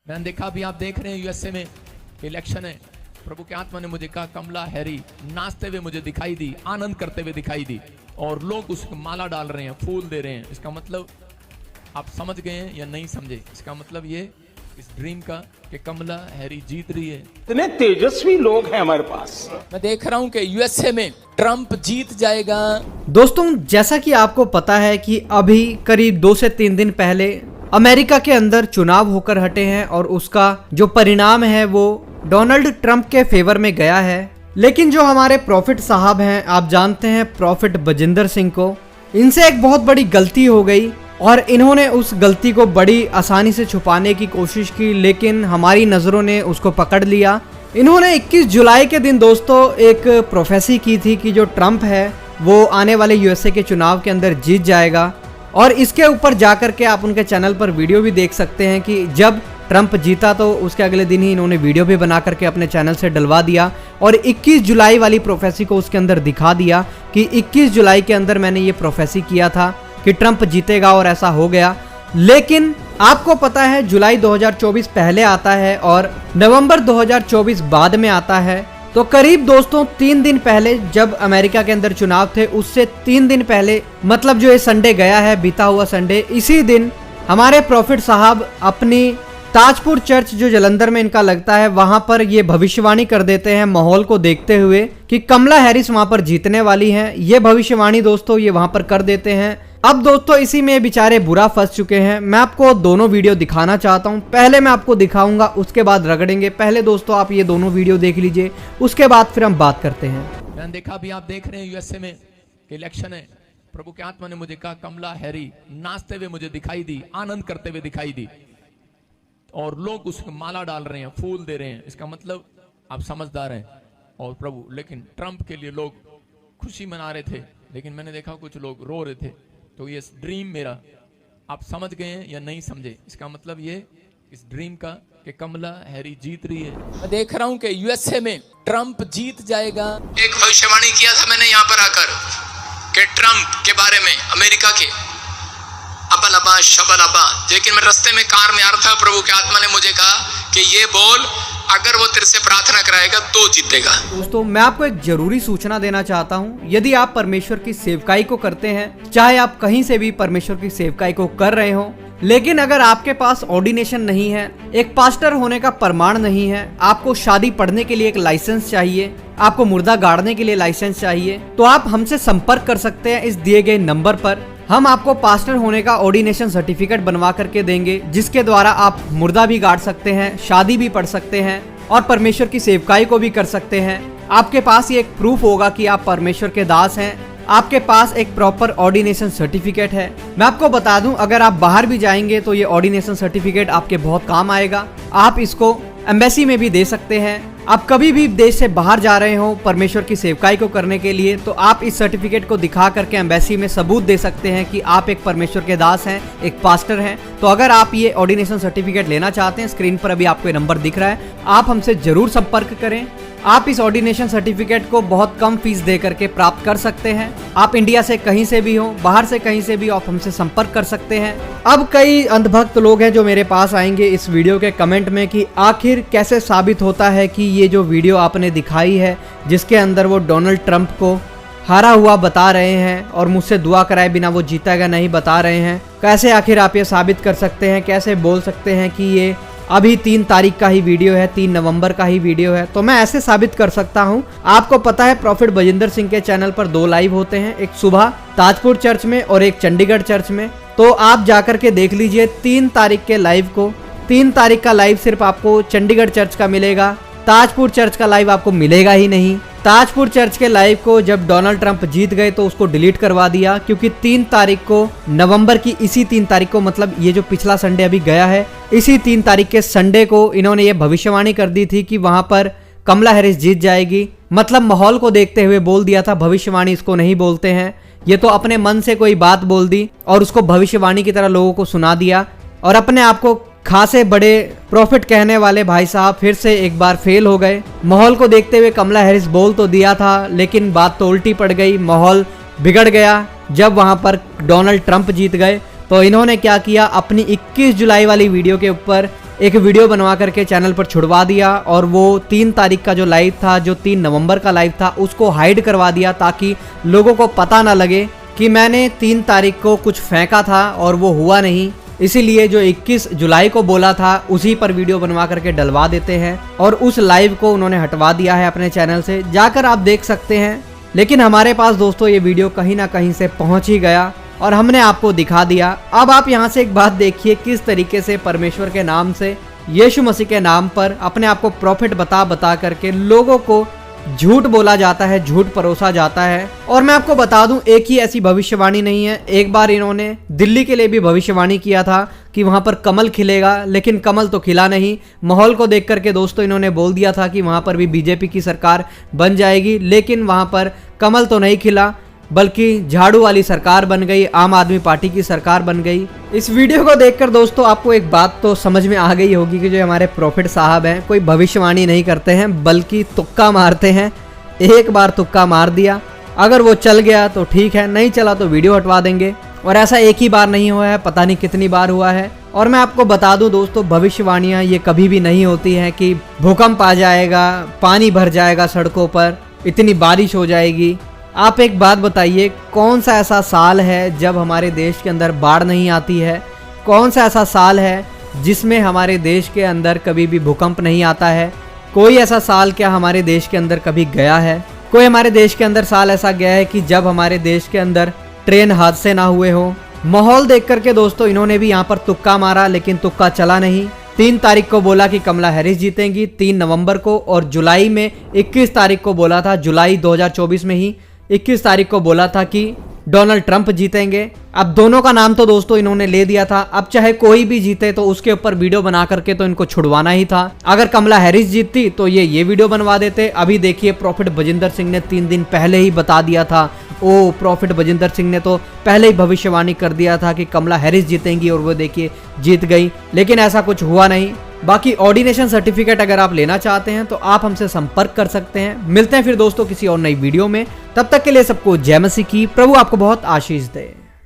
मैंने देखा, अभी आप देख रहे हैं यूएसए में इलेक्शन है। प्रभु की आत्मा ने मुझे कहा कमला हैरी नाचते हुए मुझे दिखाई दी, आनंद करते हुए दिखाई दी, और लोग उसको माला डाल रहे हैं, फूल दे रहे हैं। इसका मतलब आप समझ गए हैं या नहीं समझे? इसका मतलब ये इस ड्रीम का कि कमला हैरी जीत रही है। इतने तेजस्वी लोग हैं हमारे पास। मैं देख रहा हूं कि यूएसए में ट्रंप जीत जाएगा। दोस्तों, जैसा कि आपको पता है कि अभी करीब 2 से 3 दिन पहले अमेरिका के अंदर चुनाव होकर हटे हैं और उसका जो परिणाम है वो डोनाल्ड ट्रंप के फेवर में गया है। लेकिन जो हमारे प्रॉफिट साहब हैं, आप जानते हैं प्रॉफिट बजिंदर सिंह को, इनसे एक बहुत बड़ी गलती हो गई और इन्होंने उस गलती को बड़ी आसानी से छुपाने की कोशिश की, लेकिन हमारी नज़रों ने उसको पकड़ लिया। इन्होंने 21 जुलाई के दिन दोस्तों एक प्रोफेसी की थी कि जो ट्रंप है वो आने वाले यूएसए के चुनाव के अंदर जीत जाएगा। और इसके ऊपर जाकर के आप उनके चैनल पर वीडियो भी देख सकते हैं कि जब ट्रंप जीता तो उसके अगले दिन ही इन्होंने वीडियो भी बना करके अपने चैनल से डलवा दिया और 21 जुलाई वाली प्रोफेसी को उसके अंदर दिखा दिया कि 21 जुलाई के अंदर मैंने ये प्रोफेसी किया था कि ट्रंप जीतेगा, और ऐसा हो गया। लेकिन आपको पता है जुलाई 2024 पहले आता है और नवंबर 2024 बाद में आता है। तो करीब दोस्तों 3 दिन पहले जब अमेरिका के अंदर चुनाव थे, उससे 3 दिन पहले, मतलब जो ये संडे गया है, बीता हुआ संडे, इसी दिन हमारे प्रॉफिट साहब अपनी ताजपुर चर्च जो जलंधर में इनका लगता है वहां पर ये भविष्यवाणी कर देते हैं माहौल को देखते हुए कि कमला हैरिस वहां पर जीतने वाली हैं। ये भविष्यवाणी दोस्तों ये वहां पर कर देते हैं। अब दोस्तों इसी में बेचारे बुरा फंस चुके हैं। मैं आपको दोनों वीडियो दिखाना चाहता हूं। पहले मैं आपको दिखाऊंगा, उसके बाद रगड़ेंगे। पहले दोस्तों आप ये दोनों वीडियो देख लीजिए, उसके बाद फिर हम बात करते हैं। मैंने देखा, अभी आप देख रहे हैं यूएसए में इलेक्शन है। प्रभु की आत्मा ने मुझे कहा कमला हैरी नाचते हुए मुझे दिखाई दी, आनंद करते हुए दिखाई दी, और लोग उसको माला डाल रहे हैं, फूल दे रहे हैं। इसका मतलब आप समझदार हैं। और प्रभु, लेकिन ट्रंप के लिए लोग खुशी मना रहे थे, लेकिन मैंने देखा कुछ लोग रो रहे थे। तो ये ड्रीम मेरा आप समझ गए हैं या नहीं समझे? इसका मतलब ये इस ड्रीम का कि कमला हैरी जीत रही है। मैं देख रहा हूं कि यूएसए में ट्रंप जीत जाएगा। एक भविष्यवाणी किया था मैंने यहाँ पर आकर कि ट्रंप के बारे में, अमेरिका के अपलबा शबलबा, लेकिन मैं रास्ते में कार में आ रहा था, प्रभु की आत्मा ने मुझे कहा कि ये बोल, अगर वो तेरे से प्रार्थना कराएगा तो जीतेगा। दोस्तों, मैं आपको एक जरूरी सूचना देना चाहता हूं। यदि आप परमेश्वर की सेवकाई को करते हैं, चाहे आप कहीं से भी परमेश्वर की सेवकाई को कर रहे हो, लेकिन अगर आपके पास ऑर्डिनेशन नहीं है, एक पास्टर होने का प्रमाण नहीं है, आपको शादी पढ़ने के लिए एक लाइसेंस चाहिए, आपको मुर्दा गाड़ने के लिए लाइसेंस चाहिए, तो आप हमसे संपर्क कर सकते हैं इस दिए गए नंबर पर। हम आपको पास्टर होने का ऑर्डिनेशन सर्टिफिकेट बनवा करके देंगे, जिसके द्वारा आप मुर्दा भी गाड़ सकते हैं, शादी भी पढ़ सकते हैं और परमेश्वर की सेवकाई को भी कर सकते हैं। आपके पास ये एक प्रूफ होगा कि आप परमेश्वर के दास हैं, आपके पास एक प्रॉपर ऑर्डिनेशन सर्टिफिकेट है। मैं आपको बता दूं, अगर आप बाहर भी जाएंगे तो ये ऑर्डिनेशन सर्टिफिकेट आपके बहुत काम आएगा। आप इसको एम्बेसी में भी दे सकते हैं। आप कभी भी देश से बाहर जा रहे हो परमेश्वर की सेवकाई को करने के लिए, तो आप इस सर्टिफिकेट को दिखा करके एम्बेसी में सबूत दे सकते हैं कि आप एक परमेश्वर के दास हैं, एक पास्टर हैं। तो अगर आप ये ऑर्डिनेशन सर्टिफिकेट लेना चाहते हैं, स्क्रीन पर अभी आपको ये नंबर दिख रहा है, आप हमसे जरूर संपर्क करें। आप इस ऑर्डिनेशन सर्टिफिकेट को बहुत कम फीस दे करके प्राप्त कर सकते हैं। आप इंडिया से कहीं से भी हो, बाहर से कहीं से भी, आप हमसे संपर्क कर सकते हैं। अब कई अंधभक्त लोग हैं जो मेरे पास आएंगे इस वीडियो के कमेंट में कि आखिर कैसे साबित होता है कि ये जो वीडियो आपने दिखाई है, जिसके अंदर वो डोनाल्ड ट्रंप को हारा हुआ बता रहे हैं और मुझसे दुआ कराए बिना वो जीतेगा नहीं बता रहे हैं, कैसे आखिर आप ये साबित कर सकते हैं? कैसे बोल सकते हैं कि ये अभी 3 तारीख का ही वीडियो है, 3 नवंबर का ही वीडियो है? तो मैं ऐसे साबित कर सकता हूं। आपको पता है प्रॉफिट बजिंदर सिंह के चैनल पर 2 लाइव होते हैं, एक सुबह ताजपुर चर्च में और एक चंडीगढ़ चर्च में। तो आप जाकर के देख लीजिए 3 तारीख के लाइव को। 3 तारीख का लाइव सिर्फ आपको चंडीगढ़ चर्च का मिलेगा, ताजपुर चर्च का लाइव आपको मिलेगा ही नहीं। ताजपुर चर्च के लाइव को जब डोनाल्ड ट्रंप जीत गए तो उसको डिलीट करवा दिया, क्योंकि 3 तारीख को नवंबर की, इसी 3 तारीख को, मतलब ये जो पिछला संडे अभी गया है, इसी 3 तारीख के संडे को इन्होंने ये भविष्यवाणी कर दी थी कि वहां पर कमला हैरिस जीत जाएगी। मतलब माहौल को देखते हुए बोल दिया था। भविष्यवाणी इसको नहीं बोलते हैं, ये तो अपने मन से कोई बात बोल दी और उसको भविष्यवाणी की तरह लोगों को सुना दिया, और अपने आप को खासे बड़े प्रॉफिट कहने वाले भाई साहब फिर से एक बार फेल हो गए। माहौल को देखते हुए कमला हैरिस बोल तो दिया था, लेकिन बात तो उल्टी पड़ गई, माहौल बिगड़ गया। जब वहां पर डोनाल्ड ट्रंप जीत गए तो इन्होंने क्या किया, अपनी 21 जुलाई वाली वीडियो के ऊपर एक वीडियो बनवा करके चैनल पर छुड़वा दिया और वो 3 तारीख का जो लाइव था, जो 3 नवंबर का लाइव था, उसको हाइड करवा दिया ताकि लोगों को पता ना लगे कि मैंने 3 तारीख को कुछ फेंका था और वो हुआ नहीं। इसीलिए जो 21 जुलाई को बोला था उसी पर वीडियो बनवा करके डलवा देते हैं और उस लाइव को उन्होंने हटवा दिया है अपने चैनल से, जाकर आप देख सकते हैं। लेकिन हमारे पास दोस्तों ये वीडियो कहीं ना कहीं से पहुंच ही गया और हमने आपको दिखा दिया। अब आप यहाँ से एक बात देखिए किस तरीके से परमेश्वर के नाम से, यीशु मसीह के नाम पर अपने आप को प्रॉफिट बता करके लोगों को झूठ बोला जाता है, झूठ परोसा जाता है। और मैं आपको बता दूं, एक ही ऐसी भविष्यवाणी नहीं है। एक बार इन्होंने दिल्ली के लिए भी भविष्यवाणी किया था कि वहां पर कमल खिलेगा, लेकिन कमल तो खिला नहीं। माहौल को देख करके दोस्तों इन्होंने बोल दिया था कि वहां पर भी बीजेपी की सरकार बन जाएगी, लेकिन वहां पर कमल तो नहीं खिला, बल्कि झाड़ू वाली सरकार बन गई, आम आदमी पार्टी की सरकार बन गई। इस वीडियो को देखकर दोस्तों आपको एक बात तो समझ में आ गई होगी कि जो हमारे प्रॉफिट साहब हैं कोई भविष्यवाणी नहीं करते हैं, बल्कि तुक्का मारते हैं। एक बार तुक्का मार दिया, अगर वो चल गया तो ठीक है, नहीं चला तो वीडियो हटवा देंगे। और ऐसा एक ही बार नहीं हुआ है, पता नहीं कितनी बार हुआ है। और मैं आपको बता दूं दोस्तों, भविष्यवाणियां ये कभी भी नहीं होती हैं कि भूकंप आ जाएगा, पानी भर जाएगा सड़कों पर, इतनी बारिश हो जाएगी। आप एक बात बताइए, कौन सा ऐसा साल है जब हमारे देश के अंदर बाढ़ नहीं आती है? कौन सा ऐसा साल है जिसमें हमारे देश के अंदर कभी भी भूकंप नहीं आता है? कोई ऐसा साल क्या हमारे देश के अंदर कभी गया है? कोई हमारे देश के अंदर साल ऐसा गया है कि जब हमारे देश के अंदर ट्रेन हादसे ना हुए हो? माहौल देख करके दोस्तों इन्होंने भी यहाँ पर तुक्का मारा, लेकिन तुक्का चला नहीं। 3 तारीख को बोला कि कमला हैरिस जीतेंगी 3 नवंबर को, और जुलाई में 21 तारीख को बोला था, जुलाई 2024 में ही 21 तारीख को बोला था कि डोनाल्ड ट्रंप जीतेंगे। अब दोनों का नाम तो दोस्तों इन्होंने ले दिया था। अब चाहे कोई भी जीते तो उसके ऊपर वीडियो बना करके तो इनको छुड़वाना ही था। अगर कमला हैरिस जीतती तो ये वीडियो बनवा देते। अभी देखिए प्रॉफिट बजिंदर सिंह ने 3 दिन पहले ही बता दिया था। ओ प्रॉफिट बजिंदर सिंह ने तो पहले ही भविष्यवाणी कर दिया था कि कमला हैरिस जीतेंगी, और वो देखिए जीत गई। लेकिन ऐसा कुछ हुआ नहीं। बाकी ऑर्डिनेशन सर्टिफिकेट अगर आप लेना चाहते हैं तो आप हमसे संपर्क कर सकते हैं। मिलते हैं फिर दोस्तों किसी और नई वीडियो में। तब तक के लिए सबको जय मसीह की। प्रभु आपको बहुत आशीष दे।